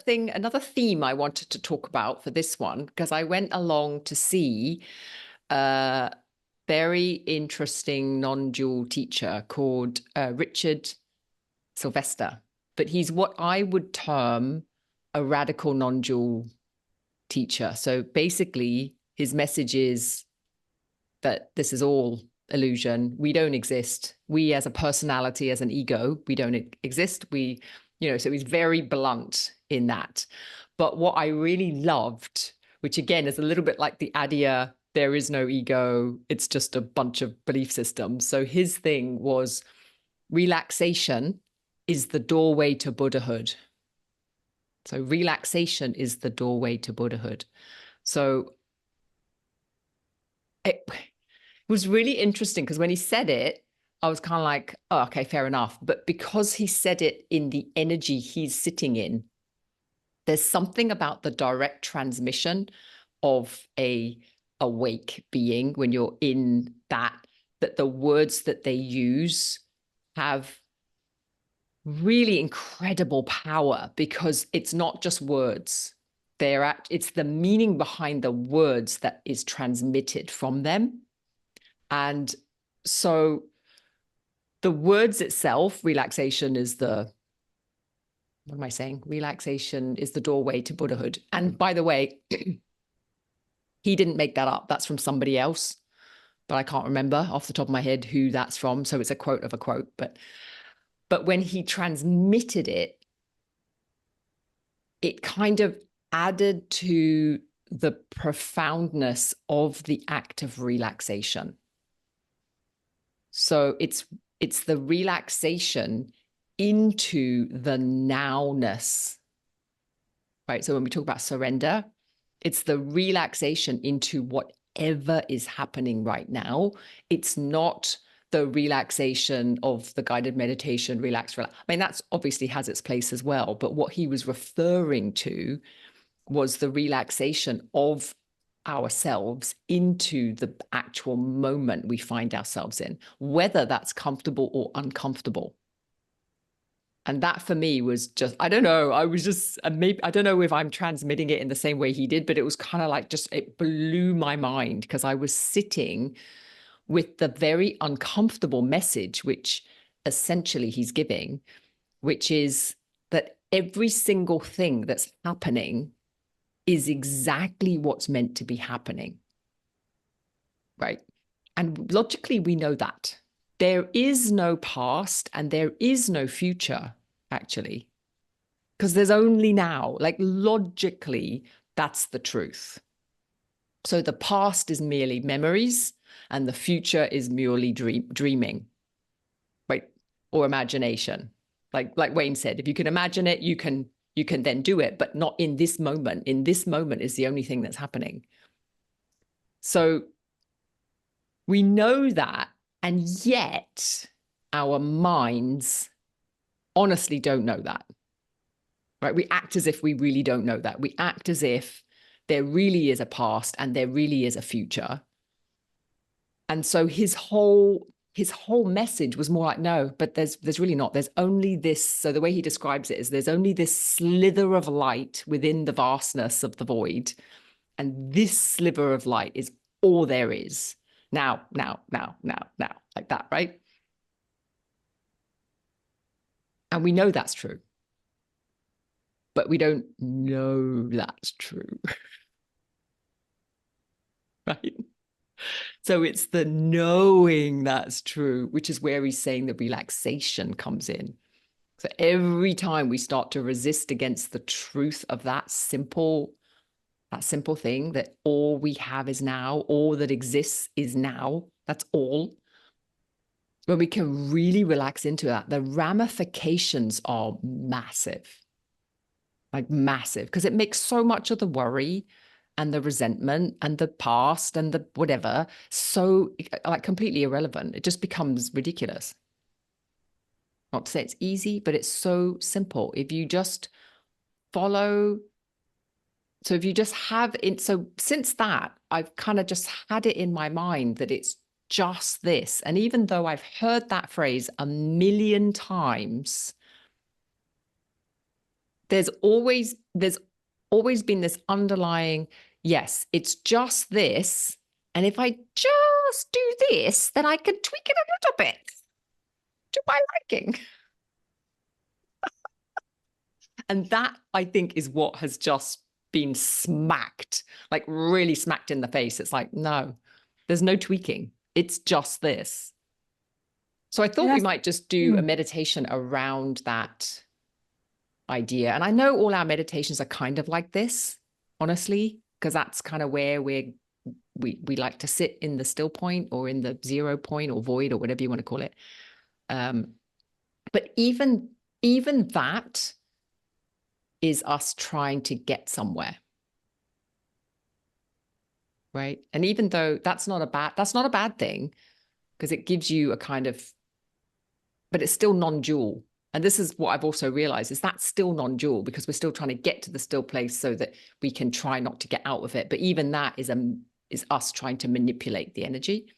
thing, another theme I wanted to talk about for this one, because I went along to see a very interesting non-dual teacher called Richard Sylvester, but he's what I would term a radical non-dual teacher. So basically, his message is that this is all illusion. We don't exist. We as a personality, as an ego, we don't exist. So he's very blunt in that. But what I really loved, which again is a little bit like the Adya, there is no ego, it's just a bunch of belief systems. So his thing was relaxation is the doorway to Buddhahood. So relaxation is the doorway to Buddhahood. So it was really interesting because when he said it, I was kind of like, oh, okay, fair enough. But because he said it in the energy he's sitting in, there's something about the direct transmission of a awake being when you're in that the words that they use have really incredible power because it's not just words. It's the meaning behind the words that is transmitted from them. And so the words itself, relaxation is what am I saying? Relaxation is the doorway to Buddhahood. And by the way, he didn't make that up. That's from somebody else, but I can't remember off the top of my head who that's from. So it's a quote of a quote. But when he transmitted it, it kind of added to the profoundness of the act of relaxation. So it's the relaxation into the nowness, right? So when we talk about surrender, it's the relaxation into whatever is happening right now. It's not the relaxation of the guided meditation, relax. I mean, that's obviously has its place as well. But what he was referring to was the relaxation of ourselves into the actual moment we find ourselves in, whether that's comfortable or uncomfortable. And that for me was just, I don't know, I was just, maybe, I don't know if I'm transmitting it in the same way he did, but it was kind of like it blew my mind because I was sitting with the very uncomfortable message, which essentially he's giving, which is that every single thing that's happening is exactly what's meant to be happening, right? And logically, we know that. There is no past and there is no future, actually, because there's only now. Like logically, that's the truth. So the past is merely memories and the future is merely dreaming, right? Or imagination. Like Wayne said, if you can imagine it, you can then do it, but not in this moment. In this moment is the only thing that's happening. So we know that, and yet our minds honestly don't know that, right? We act as if we really don't know that. We act as if there really is a past and there really is a future. And so his whole message was more like, no, but there's really not. There's only this. So the way he describes it is there's only this slither of light within the vastness of the void. And this sliver of light is all there is. Now, like that, right? And we know that's true. But we don't know that's true. Right? So it's the knowing that's true, which is where he's saying the relaxation comes in. So every time we start to resist against the truth of that simple thing, that all we have is now, all that exists is now, that's all. When we can really relax into that, the ramifications are massive, like massive, because it makes so much of the worry and the resentment and the past and the whatever so like completely irrelevant. It just becomes ridiculous. Not to say it's easy, but it's so simple. If you just follow. So if you just have it, so since that, I've kind of just had it in my mind that it's just this. And even though I've heard that phrase a million times, there's always been this underlying, yes, it's just this. And if I just do this, then I can tweak it a little bit to my liking. And that, I think, is what has just been smacked, like really smacked in the face. It's like, no, there's no tweaking. It's just this. So I thought we might just do a meditation around that idea. And I know all our meditations are kind of like this, honestly, because that's kind of where we like to sit in the still point or in the 0 point or void or whatever you want to call it. But even that is us trying to get somewhere. Right. And even though that's not a bad thing, because it gives you a kind of, but it's still non-dual. And this is what I've also realized is that's still non-dual because we're still trying to get to the still place so that we can try not to get out of it. But even that is us trying to manipulate the energy.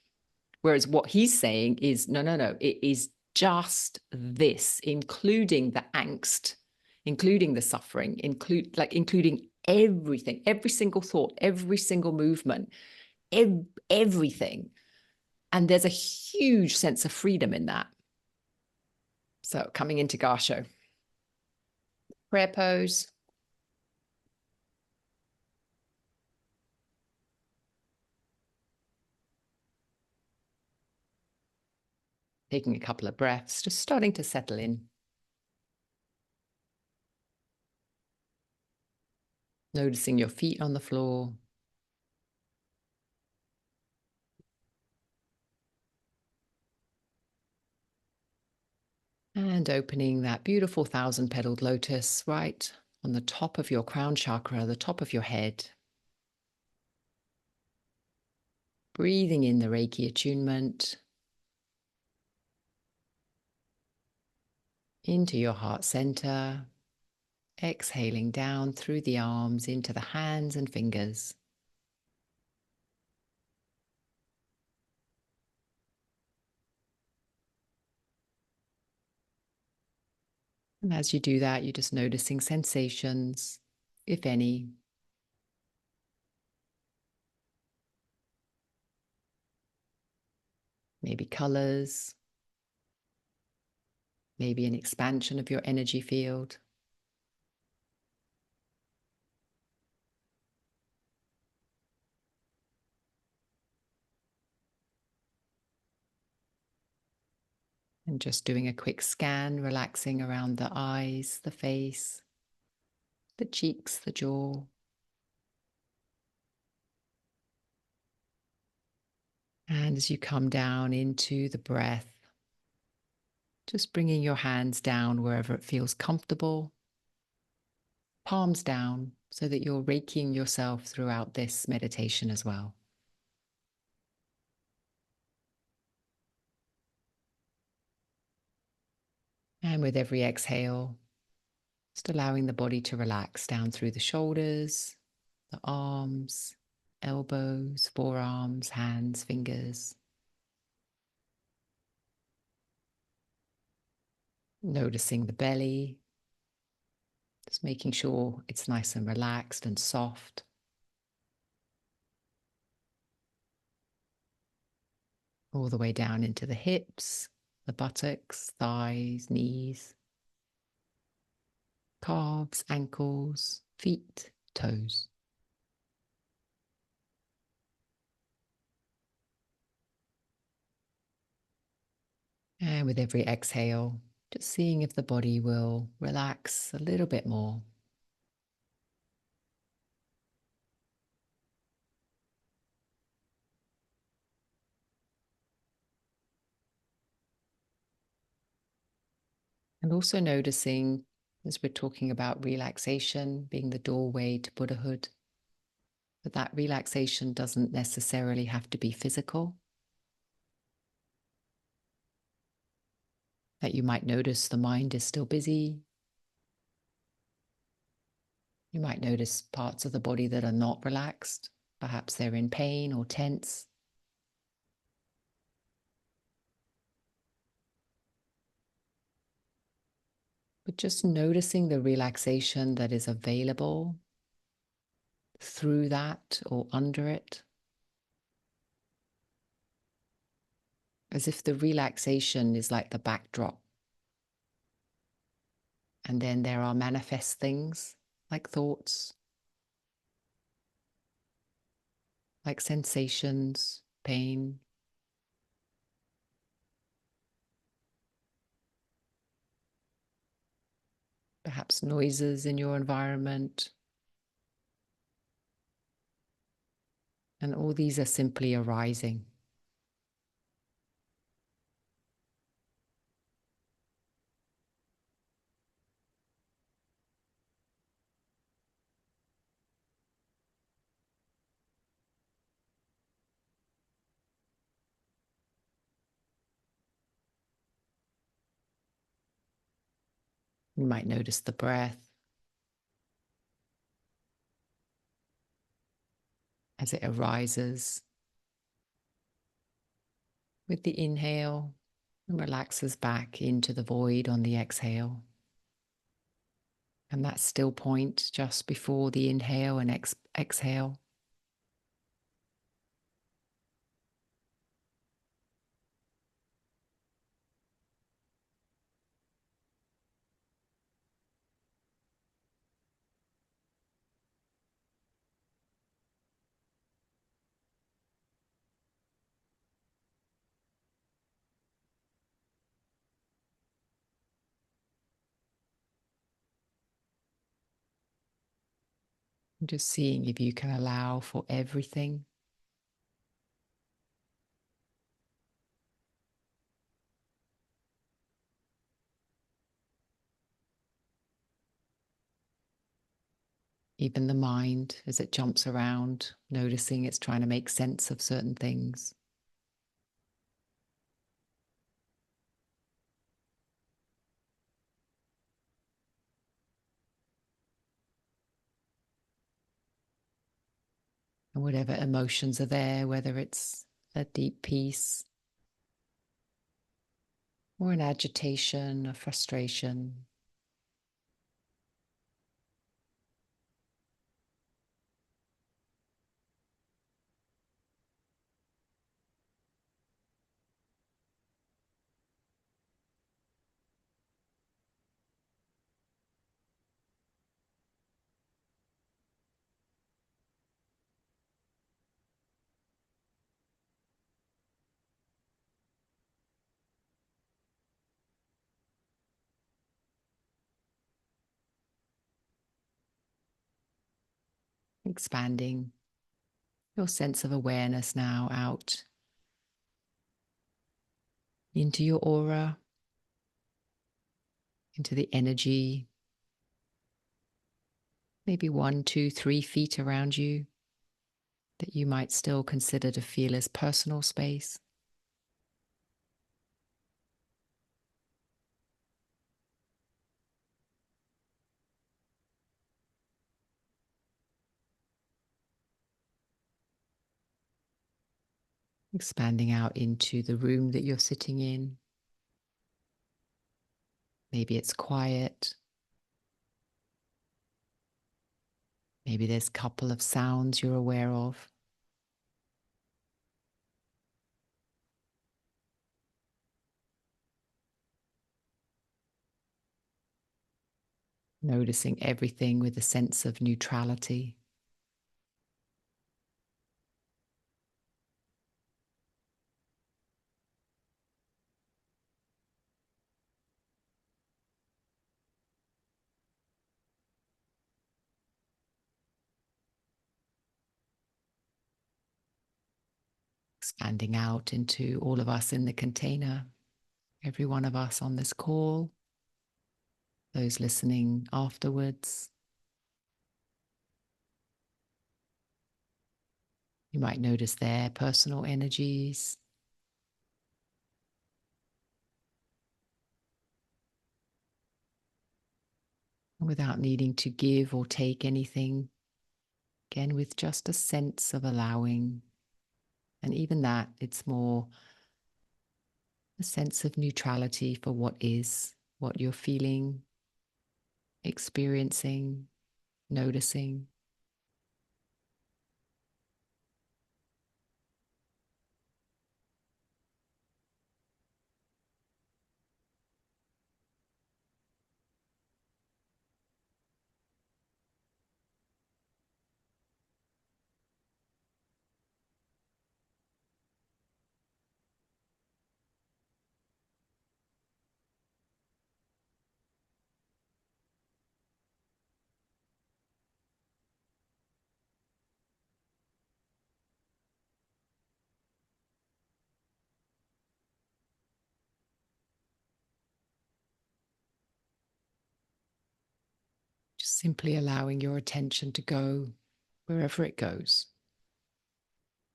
Whereas what he's saying is, no, it is just this, including the angst, including the suffering, including everything, every single thought, every single movement, everything. And there's a huge sense of freedom in that. So coming into Gasho. Prayer pose. Taking a couple of breaths, just starting to settle in. Noticing your feet on the floor. And opening that beautiful 1,000-petaled lotus right on the top of your crown chakra, the top of your head. Breathing in the Reiki attunement into your heart center. Exhaling down through the arms into the hands and fingers. And as you do that, you're just noticing sensations, if any. Maybe colors, maybe an expansion of your energy field. And just doing a quick scan, relaxing around the eyes, the face, the cheeks, the jaw. And as you come down into the breath, just bringing your hands down wherever it feels comfortable. Palms down so that you're reikiing yourself throughout this meditation as well. And with every exhale, just allowing the body to relax down through the shoulders, the arms, elbows, forearms, hands, fingers. Noticing the belly, just making sure it's nice and relaxed and soft. All the way down into the hips, the buttocks, thighs, knees, calves, ankles, feet, toes. And with every exhale, just seeing if the body will relax a little bit more. And also noticing, as we're talking about relaxation being the doorway to Buddhahood, that relaxation doesn't necessarily have to be physical. That you might notice the mind is still busy. You might notice parts of the body that are not relaxed. Perhaps they're in pain or tense. but just noticing the relaxation that is available through that or under it, as if the relaxation is like the backdrop. And then there are manifest things like thoughts, like sensations, pain, perhaps noises in your environment. And all these are simply arising. You might notice the breath as it arises with the inhale and relaxes back into the void on the exhale. And that still point just before the inhale and exhale. Just seeing if you can allow for everything. Even the mind as it jumps around, noticing it's trying to make sense of certain things. And whatever emotions are there, whether it's a deep peace or an agitation, a frustration, expanding your sense of awareness now out into your aura, into the energy, maybe 1, 2, 3 feet around you that you might still consider to feel as personal space. Expanding out into the room that you're sitting in. Maybe it's quiet. Maybe there's a couple of sounds you're aware of. Noticing everything with a sense of neutrality. Expanding out into all of us in the container, every one of us on this call, those listening afterwards. You might notice their personal energies. Without needing to give or take anything. Again, with just a sense of allowing. And even that, it's more a sense of neutrality for what is, what you're feeling, experiencing, noticing. Just simply allowing your attention to go wherever it goes.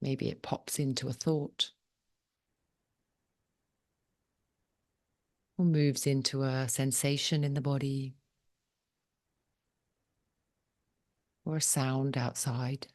Maybe it pops into a thought or moves into a sensation in the body or a sound outside.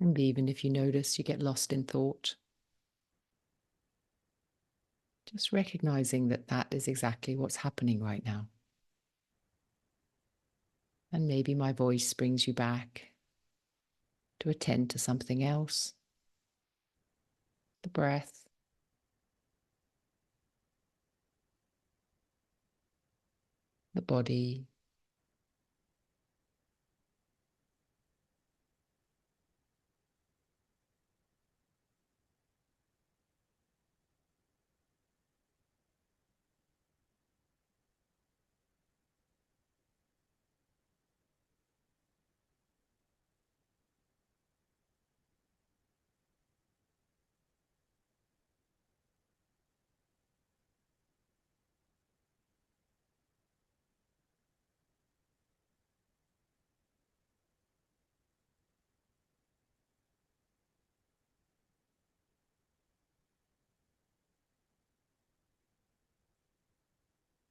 And even if you notice you get lost in thought, just recognizing that that is exactly what's happening right now. And maybe my voice brings you back to attend to something else, the breath, the body.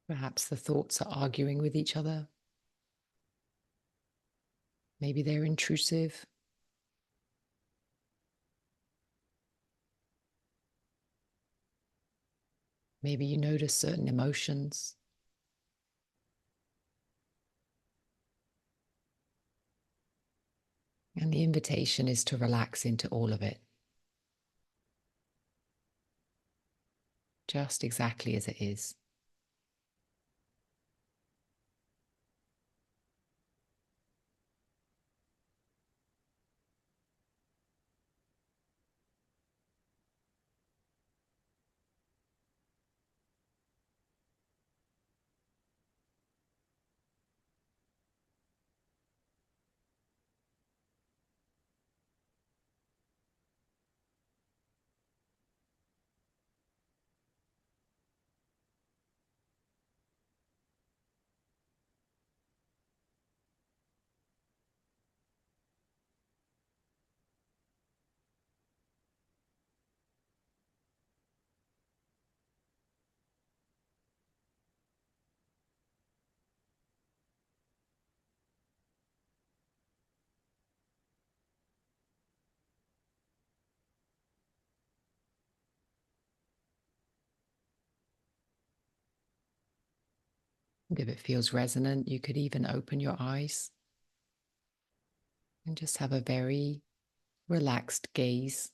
Perhaps the thoughts are arguing with each other. Maybe they're intrusive. Maybe you notice certain emotions. And the invitation is to relax into all of it, just exactly as it is. And if it feels resonant, you could even open your eyes and just have a very relaxed gaze.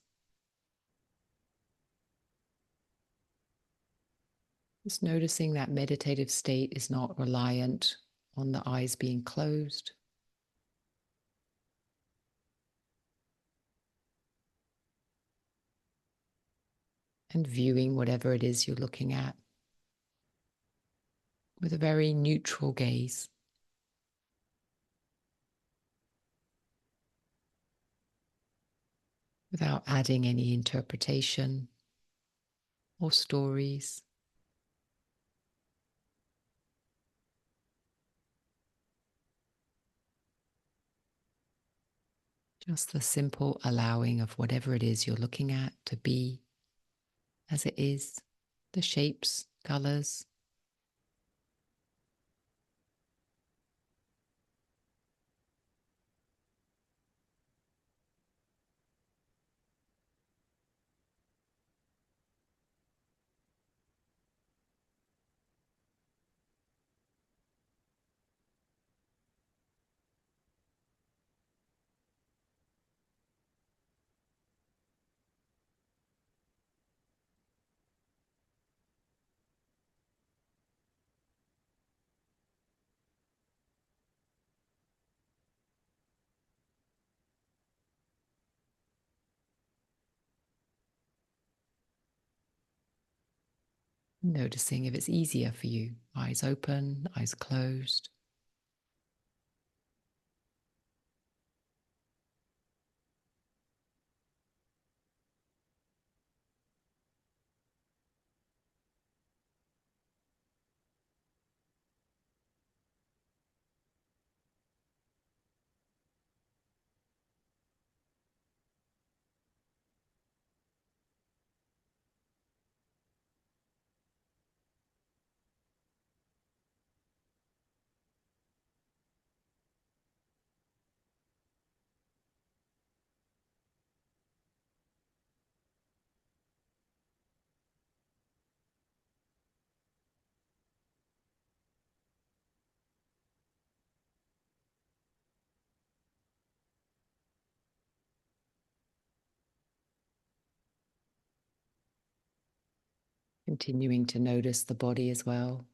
Just noticing that meditative state is not reliant on the eyes being closed. And viewing whatever it is you're looking at with a very neutral gaze. Without adding any interpretation or stories. Just the simple allowing of whatever it is you're looking at to be as it is, the shapes, colors. Noticing if it's easier for you, eyes open, eyes closed. Continuing to notice the body as well.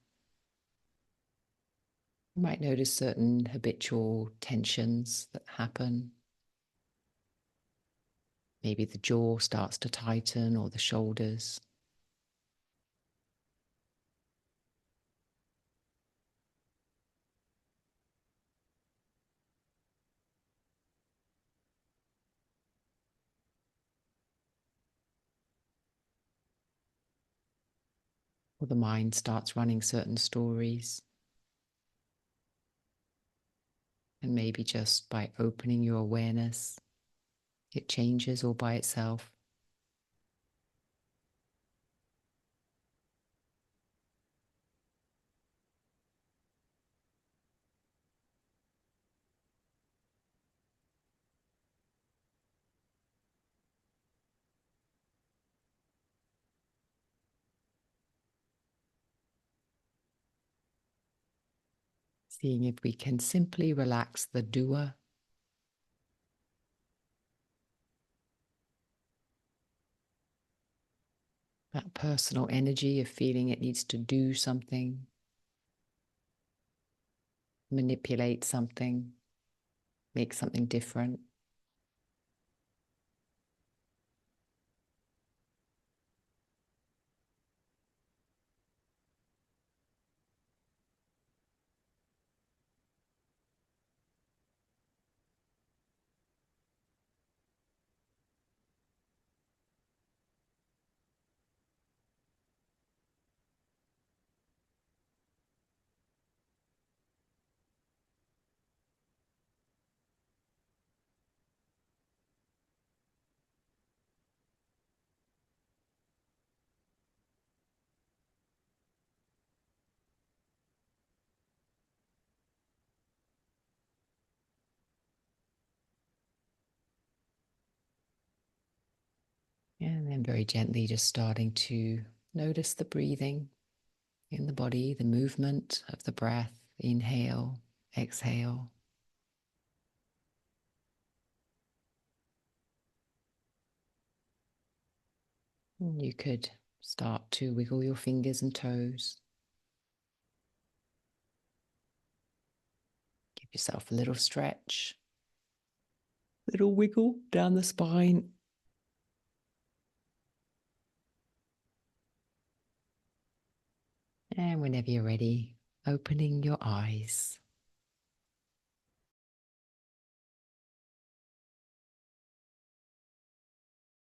You might notice certain habitual tensions that happen. Maybe the jaw starts to tighten or the shoulders. Or the mind starts running certain stories. And maybe just by opening your awareness, it changes all by itself. Seeing if we can simply relax the doer. That personal energy of feeling it needs to do something, manipulate something, make something different. And then very gently just starting to notice the breathing in the body, the movement of the breath, inhale, exhale. And you could start to wiggle your fingers and toes. Give yourself a little stretch, little wiggle down the spine. And whenever you're ready, opening your eyes.